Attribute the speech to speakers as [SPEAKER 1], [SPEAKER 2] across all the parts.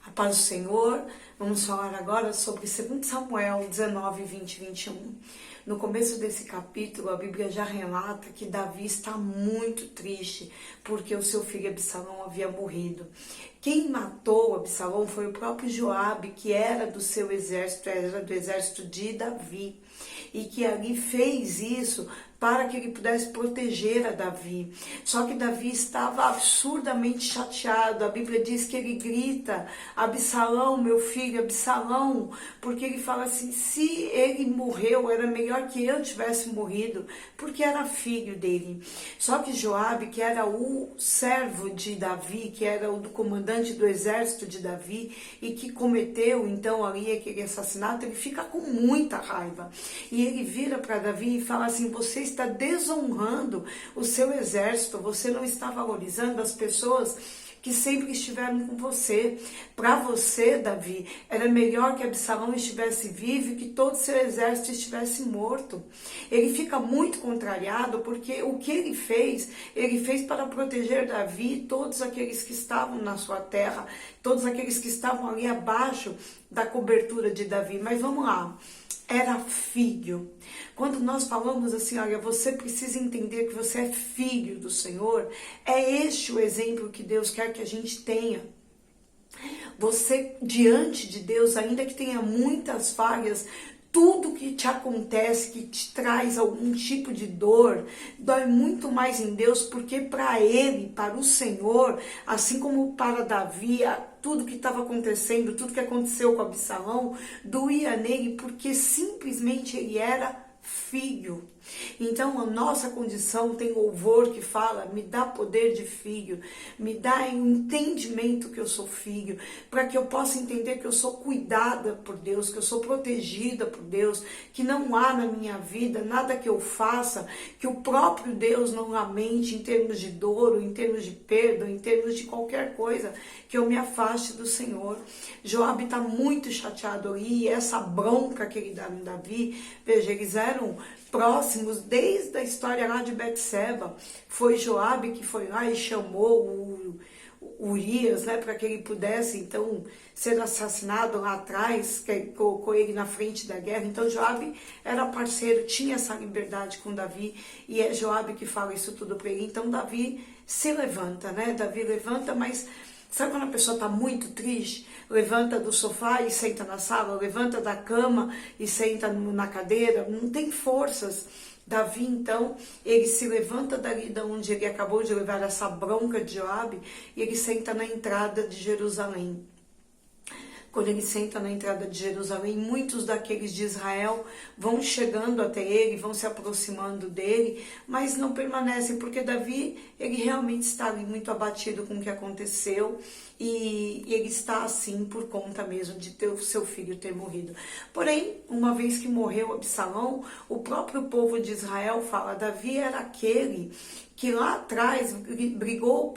[SPEAKER 1] A paz do Senhor. Vamos falar agora sobre 2 Samuel 19, 20 e 21. No começo desse capítulo, a Bíblia já relata que Davi está muito triste porque o seu filho Absalão havia morrido. Quem matou Absalão foi o próprio Joabe, que era do seu exército, era do exército de Davi, e que ali fez isso para que ele pudesse proteger a Davi. Só que Davi estava absurdamente chateado. A Bíblia diz que ele grita: Absalão, meu filho, Absalão, porque ele fala assim: se ele morreu, era melhor que eu tivesse morrido, porque era filho dele. Só que Joabe, que era o servo de Davi, que era o do comandante do exército de Davi, e que cometeu então ali aquele assassinato, ele fica com muita raiva. E ele vira para Davi e fala assim: você está desonrando o seu exército, você não está valorizando as pessoas que sempre estiveram com você. Para você, Davi, era melhor que Absalão estivesse vivo e que todo o seu exército estivesse morto. Ele fica muito contrariado porque o que ele fez para proteger Davi e todos aqueles que estavam na sua terra, todos aqueles que estavam ali abaixo da cobertura de Davi. Mas vamos lá. Era filho. Quando nós falamos assim, olha, você precisa entender que você é filho do Senhor, é este o exemplo que Deus quer que a gente tenha. Você, diante de Deus, ainda que tenha muitas falhas, tudo que te acontece, que te traz algum tipo de dor, dói muito mais em Deus, porque para Ele, para o Senhor, assim como para Davi, tudo que estava acontecendo, tudo que aconteceu com Absalão, doía nele, porque simplesmente ele era filho. Então a nossa condição tem louvor que fala: me dá poder de filho, me dá entendimento que eu sou filho, para que eu possa entender que eu sou cuidada por Deus, que eu sou protegida por Deus, que não há na minha vida nada que eu faça que o próprio Deus não lamente em termos de dor, ou em termos de perda, ou em termos de qualquer coisa que eu me afaste do Senhor. Joabe está muito chateado aí, e essa bronca que ele dá no Davi, veja, eles eram próximos desde a história lá de Betseba. Foi Joabe que foi lá e chamou o Urias, né, para que ele pudesse então ser assassinado lá atrás, que colocou ele na frente da guerra. Então Joabe era parceiro, tinha essa liberdade com Davi, e é Joabe que fala isso tudo para ele. Então Davi se levanta, né? Davi levanta, mas sabe quando a pessoa está muito triste? Levanta do sofá e senta na sala, levanta da cama e senta na cadeira, não tem forças. Davi, então, ele se levanta dali de onde ele acabou de levar essa bronca de Joabe, e ele senta na entrada de Jerusalém. Quando ele senta na entrada de Jerusalém, muitos daqueles de Israel vão chegando até ele, vão se aproximando dele, mas não permanecem, porque Davi, ele realmente está ali muito abatido com o que aconteceu, e ele está assim por conta mesmo de ter o seu filho ter morrido. Porém, uma vez que morreu Absalão, o próprio povo de Israel fala: Davi era aquele que lá atrás brigou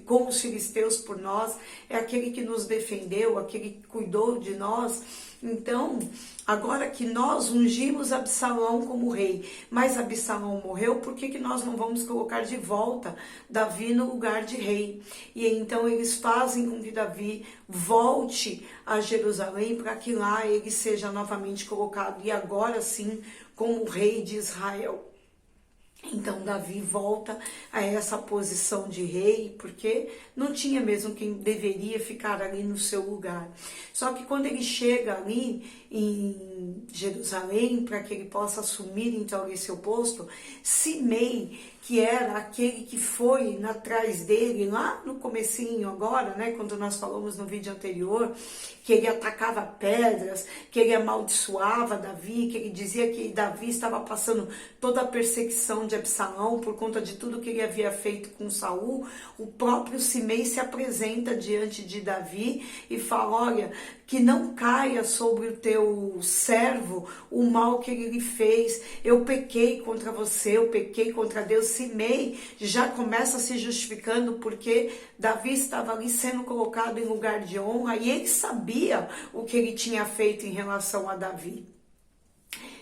[SPEAKER 1] com os filisteus por nós, é aquele que nos defendeu, aquele que cuidou de nós. Então, agora que nós ungimos Absalão como rei, mas Absalão morreu, por que nós não vamos colocar de volta Davi no lugar de rei? E então eles fazem com que Davi volte a Jerusalém, para que lá ele seja novamente colocado, e agora sim como rei de Israel. Então Davi volta a essa posição de rei, porque não tinha mesmo quem deveria ficar ali no seu lugar. Só que quando ele chega ali em Jerusalém, para que ele possa assumir então esse posto, Simei, que era aquele que foi atrás dele lá no comecinho agora, né, quando nós falamos no vídeo anterior, que ele atacava pedras, que ele amaldiçoava Davi, que ele dizia que Davi estava passando toda a perseguição de Absalão por conta de tudo que ele havia feito com Saul. O próprio Simei se apresenta diante de Davi e fala: olha, que não caia sobre o teu servo o mal que ele lhe fez. Eu pequei contra você, eu pequei contra Deus. Simei já começa se justificando, porque Davi estava ali sendo colocado em lugar de honra, e ele sabia o que ele tinha feito em relação a Davi.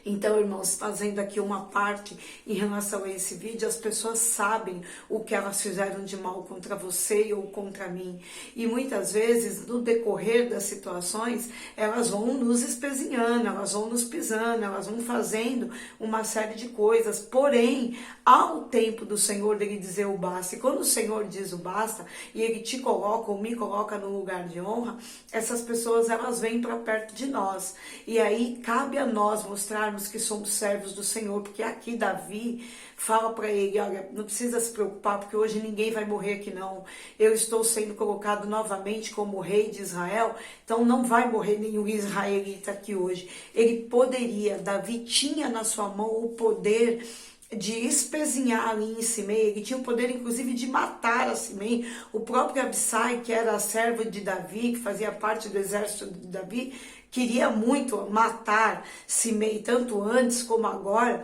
[SPEAKER 1] Então, irmãos, fazendo aqui uma parte em relação a esse vídeo, as pessoas sabem o que elas fizeram de mal contra você ou contra mim. E muitas vezes, no decorrer das situações, elas vão nos espezinhando, elas vão nos pisando, elas vão fazendo uma série de coisas. Porém, há o tempo do Senhor dele dizer o basta. E quando o Senhor diz o basta, e ele te coloca ou me coloca no lugar de honra, essas pessoas, elas vêm para perto de nós. E aí, cabe a nós mostrarmos que somos servos do Senhor, porque aqui Davi fala para ele, olha, não precisa se preocupar, porque hoje ninguém vai morrer aqui não, eu estou sendo colocado novamente como rei de Israel, então não vai morrer nenhum israelita aqui hoje. Ele poderia, Davi tinha na sua mão o poder de espezinhar ali em Simei, ele tinha o poder inclusive de matar a Simei. O próprio Abissai, que era servo de Davi, que fazia parte do exército de Davi, queria muito matar Simei, tanto antes como agora,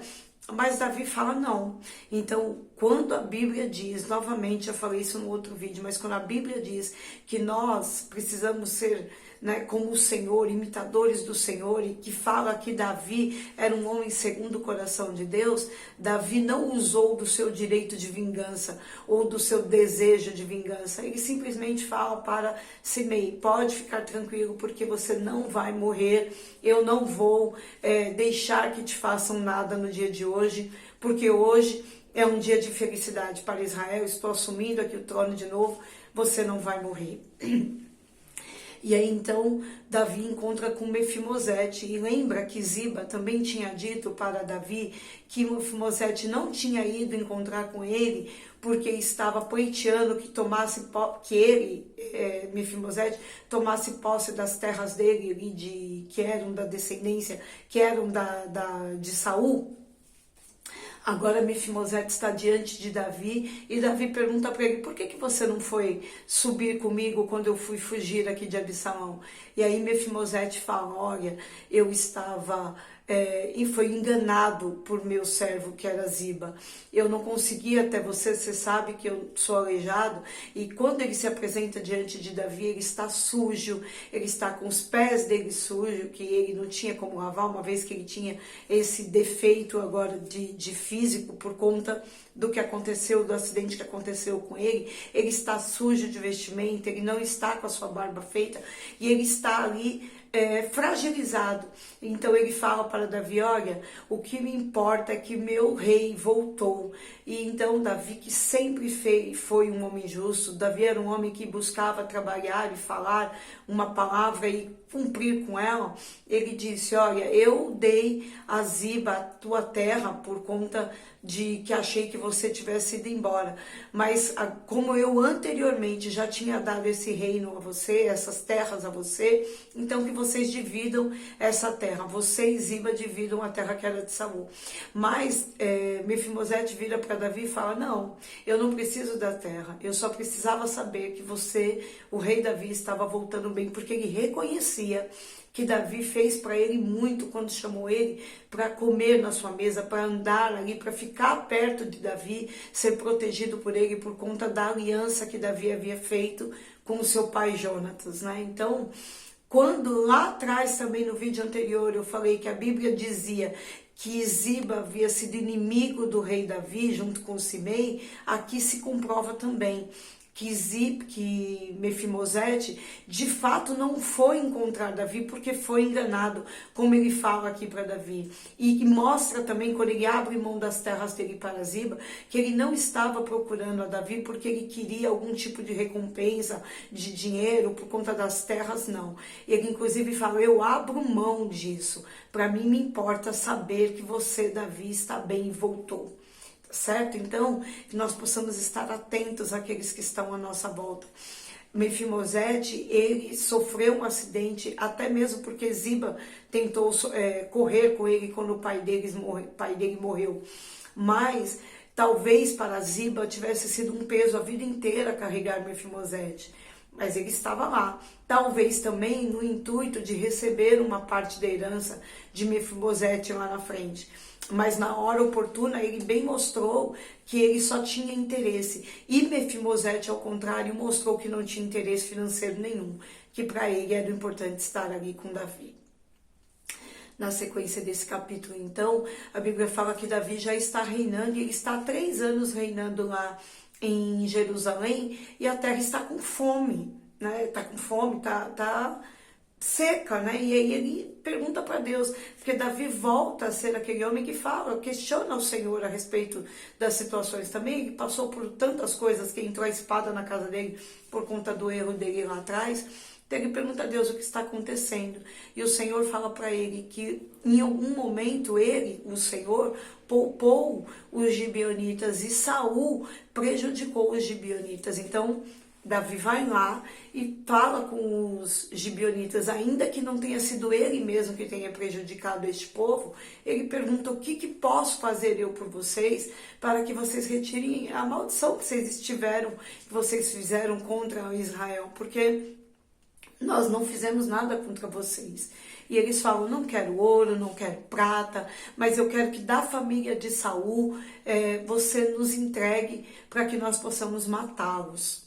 [SPEAKER 1] mas Davi fala não. Então, quando a Bíblia diz, novamente eu falei isso no outro vídeo, mas quando a Bíblia diz que nós precisamos ser, né, como o Senhor, imitadores do Senhor, e que fala que Davi era um homem segundo o coração de Deus, Davi não usou do seu direito de vingança ou do seu desejo de vingança. Ele simplesmente fala para Simei, pode ficar tranquilo porque você não vai morrer, eu não vou deixar que te façam nada no dia de hoje, porque hoje é um dia de felicidade para Israel, estou assumindo aqui o trono de novo, você não vai morrer. E aí então Davi encontra com Mefimosete e lembra que Ziba também tinha dito para Davi que Mefimosete não tinha ido encontrar com ele porque estava pleiteando que ele, Mefimosete, tomasse posse das terras dele, que eram da descendência, que eram de Saul. Agora Mefimosete está diante de Davi e Davi pergunta para ele, por que você não foi subir comigo quando eu fui fugir aqui de Absalão? E aí Mefimosete fala, olha, eu estava e foi enganado por meu servo que era Ziba. Eu não consegui até você sabe que eu sou aleijado. E quando ele se apresenta diante de Davi, ele está sujo, ele está com os pés dele sujos, que ele não tinha como lavar, uma vez que ele tinha esse defeito agora de físico por conta do que aconteceu, do acidente que aconteceu com ele. Ele está sujo de vestimenta, ele não está com a sua barba feita e ele está ali fragilizado. Então ele fala para Davi, olha, o que me importa é que meu rei voltou. E então Davi, que sempre foi um homem justo, Davi era um homem que buscava trabalhar e falar uma palavra e cumprir com ela, ele disse, olha, eu dei a Ziba a tua terra por conta de que achei que você tivesse ido embora, mas como eu anteriormente já tinha dado esse reino a você, essas terras a você, então que vocês dividam essa terra, você e Ziba dividam a terra que era de Saul. Mas Mefimosete vira para Davi e fala, não, eu não preciso da terra, eu só precisava saber que você, o rei Davi, estava voltando bem, porque ele reconhecia que Davi fez para ele muito quando chamou ele para comer na sua mesa, para andar ali, para ficar perto de Davi, ser protegido por ele por conta da aliança que Davi havia feito com o seu pai Jonatas, né? Então, quando lá atrás também no vídeo anterior eu falei que a Bíblia dizia que Ziba havia sido inimigo do rei Davi junto com Simei, aqui se comprova também que Mefimosete de fato não foi encontrar Davi porque foi enganado, como ele fala aqui para Davi. E que mostra também, quando ele abre mão das terras dele para Ziba, que ele não estava procurando a Davi porque ele queria algum tipo de recompensa, de dinheiro, por conta das terras, não. Ele inclusive fala, eu abro mão disso, para mim me importa saber que você, Davi, está bem e voltou. Certo? Então, que nós possamos estar atentos àqueles que estão à nossa volta. Mefimosete, ele sofreu um acidente, até mesmo porque Ziba tentou correr com ele quando o pai dele morreu. Mas, talvez para Ziba tivesse sido um peso a vida inteira carregar Mefimosete. Mas ele estava lá. Talvez também no intuito de receber uma parte da herança de Mefimosete lá na frente. Mas na hora oportuna ele bem mostrou que ele só tinha interesse. E Mefimosete, ao contrário, mostrou que não tinha interesse financeiro nenhum. Que para ele era importante estar ali com Davi. Na sequência desse capítulo, então, a Bíblia fala que Davi já está reinando, e ele está há 3 anos reinando lá em Jerusalém, e a terra está com fome, né? Está com fome, tá seca, né? E aí ele pergunta para Deus, porque Davi volta a ser aquele homem que fala, questiona o Senhor a respeito das situações também. Ele passou por tantas coisas, que entrou a espada na casa dele por conta do erro dele lá atrás. Então ele pergunta a Deus o que está acontecendo, e o Senhor fala para ele que em algum momento ele, o Senhor, poupou os gibeonitas, e Saul prejudicou os gibeonitas. Então Davi vai lá e fala com os gibeonitas, ainda que não tenha sido ele mesmo que tenha prejudicado este povo. Ele pergunta: o que posso fazer eu por vocês, para que vocês retirem a maldição que vocês fizeram contra Israel, porque nós não fizemos nada contra vocês. E eles falam: não quero ouro, não quero prata, mas eu quero que da família de Saul você nos entregue para que nós possamos matá-los.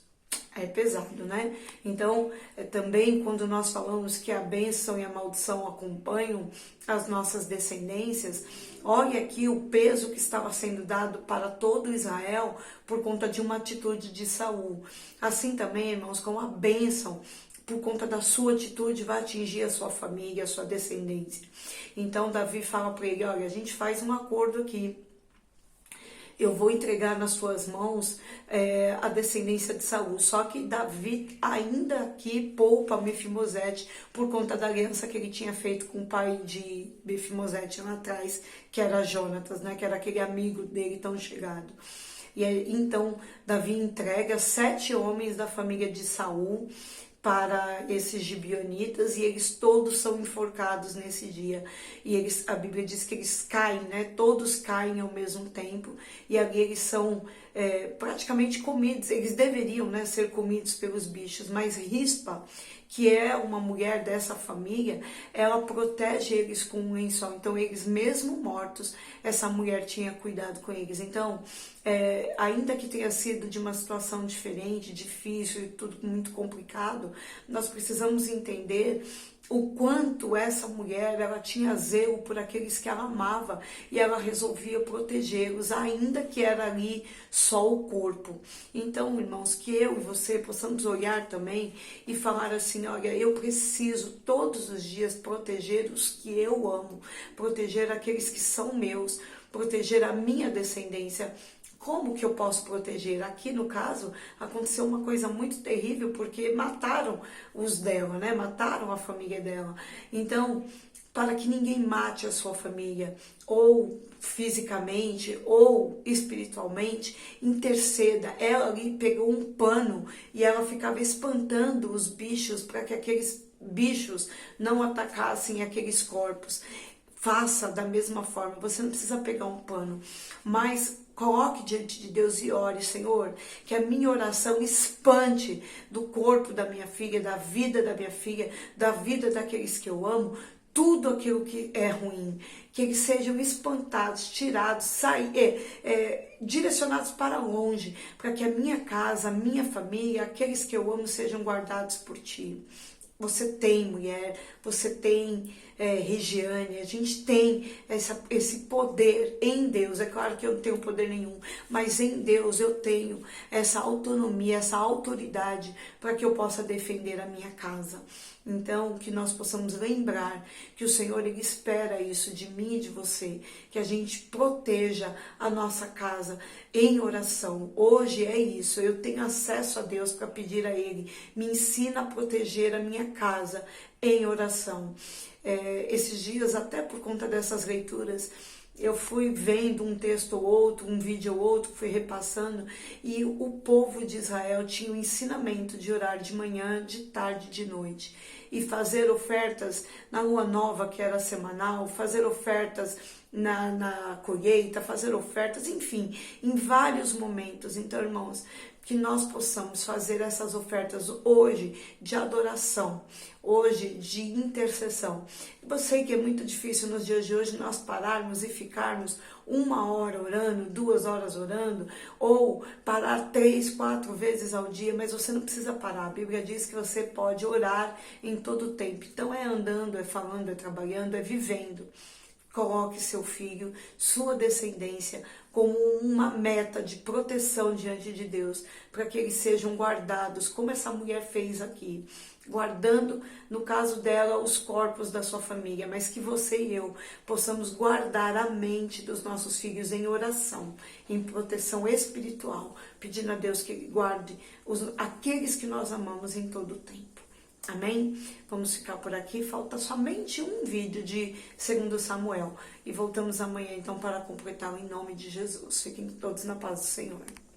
[SPEAKER 1] É pesado, né? Então, também quando nós falamos que a bênção e a maldição acompanham as nossas descendências, olha aqui o peso que estava sendo dado para todo Israel por conta de uma atitude de Saul. Assim também, irmãos, com a bênção, por conta da sua atitude, vai atingir a sua família, a sua descendência. Então, Davi fala para ele: olha, a gente faz um acordo aqui. Eu vou entregar nas suas mãos a descendência de Saul. Só que Davi ainda aqui poupa Mefimosete por conta da aliança que ele tinha feito com o pai de Mefimosete lá atrás, que era Jonatas, né? Que era aquele amigo dele tão chegado. E aí, então Davi entrega 7 homens da família de Saul para esses gibeonitas, e eles todos são enforcados nesse dia. E a Bíblia diz que eles caem, né? Todos caem ao mesmo tempo, e ali eles são praticamente comidos. Eles deveriam, né, ser comidos pelos bichos, mas Rispa, que é uma mulher dessa família, ela protege eles com um lençol. Então eles mesmo mortos, essa mulher tinha cuidado com eles. Então, ainda que tenha sido de uma situação diferente, difícil e tudo muito complicado, nós precisamos entender o quanto essa mulher, ela tinha zelo por aqueles que ela amava, e ela resolvia protegê-los, ainda que era ali só o corpo. Então, irmãos, que eu e você possamos olhar também e falar assim: olha, eu preciso todos os dias proteger os que eu amo, proteger aqueles que são meus, proteger a minha descendência. Como que eu posso proteger? Aqui, no caso, aconteceu uma coisa muito terrível, porque mataram os dela, né? Mataram a família dela. Então, para que ninguém mate a sua família, ou fisicamente, ou espiritualmente, interceda. Ela ali pegou um pano e ela ficava espantando os bichos, para que aqueles bichos não atacassem aqueles corpos. Faça da mesma forma. Você não precisa pegar um pano, mas coloque diante de Deus e ore: Senhor, que a minha oração espante do corpo da minha filha, da vida da minha filha, da vida daqueles que eu amo, tudo aquilo que é ruim, que eles sejam espantados, tirados, direcionados para longe, para que a minha casa, a minha família, aqueles que eu amo sejam guardados por Ti. Você tem, mulher, você tem, Regiane, a gente tem esse poder em Deus. É claro que eu não tenho poder nenhum, mas em Deus eu tenho essa autonomia, essa autoridade para que eu possa defender a minha casa. Então, que nós possamos lembrar que o Senhor, Ele espera isso de mim e de você, que a gente proteja a nossa casa em oração. Hoje é isso, eu tenho acesso a Deus para pedir a Ele: me ensina a proteger a minha casa em oração. Esses dias, até por conta dessas leituras, eu fui vendo um texto ou outro, um vídeo ou outro, fui repassando, e o povo de Israel tinha o ensinamento de orar de manhã, de tarde, de noite, e fazer ofertas na lua nova, que era semanal, fazer ofertas na colheita, fazer ofertas, enfim, em vários momentos. Então, irmãos, que nós possamos fazer essas ofertas hoje de adoração, hoje de intercessão. Eu sei que é muito difícil nos dias de hoje nós pararmos e ficarmos 1 hora orando, 2 horas orando, ou parar 3, 4 vezes ao dia, mas você não precisa parar. A Bíblia diz que você pode orar em todo o tempo. Então é andando, é falando, é trabalhando, é vivendo. Coloque seu filho, sua descendência, como uma meta de proteção diante de Deus, para que eles sejam guardados, como essa mulher fez aqui, guardando, no caso dela, os corpos da sua família, mas que você e eu possamos guardar a mente dos nossos filhos em oração, em proteção espiritual, pedindo a Deus que Ele guarde aqueles que nós amamos em todo o tempo. Amém? Vamos ficar por aqui. Falta somente um vídeo de 2 Samuel. E voltamos amanhã, então, para completá-lo em nome de Jesus. Fiquem todos na paz do Senhor.